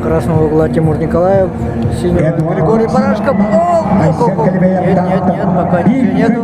Красного угла Тимур Николаев, синего Григорий Барашков. Нет, пока ничего нету.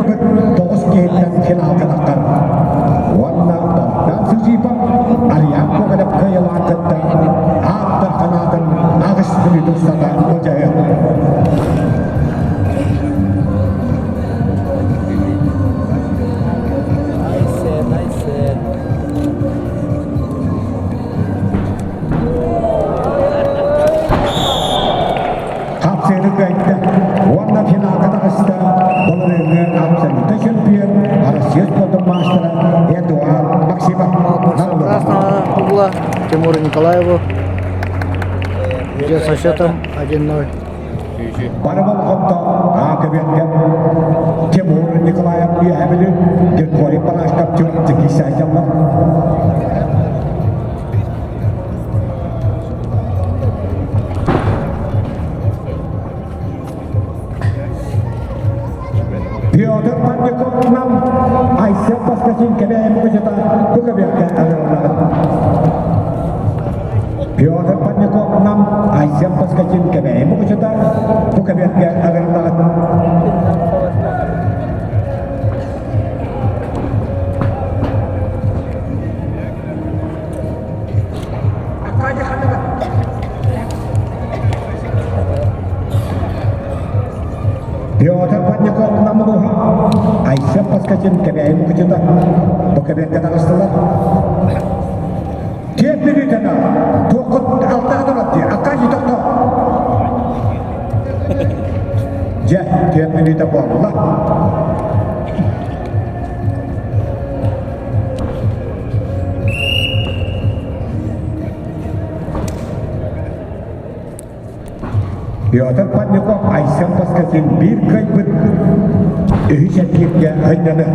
Красного угла Тимуру Николаеву ведет со счетом 1-0. Тимур Николаев Григорий Барашков Петр Панников нам Айсен Паскасин Кабяем Кучета Кукаберка Петр Панников нам Айсен Паскасин Кабяем Кучета Кукаберка Петр Панников нам Луга Айсен Паскасин Кабяем Кучета Кукаберка Дагыстылар Теп минутына тоқыт алтадырады Акажи тоқта Жа, теп минута болла Петр Панников Айсен Паскасин bir kayıp Ühüçetlikle hıynanı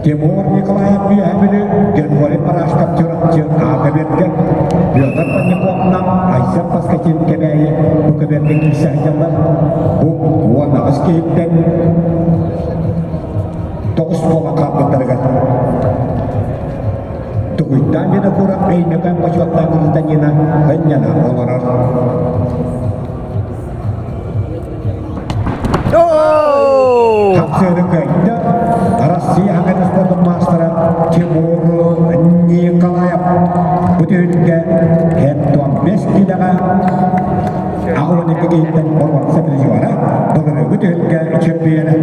Тимур Николаев Григорий Барашков Каберка Петр Панников нам Айсен Паскасин Кабяе Кукаберка Кисахжалар Bu Ванагас Кейптен Тоғыз бола қабыттарға Тұғыттан жена құрақ әйнеқан башуаттағымыздан ена ғынняна оларар Хапсыры кайда Россия хаканы спортын мастера Тимур Николаев бүтінге хеттуан 5 кидаға ағылын екі кейттен болған сәтілі жуара бұлыры бүтінге чемпионы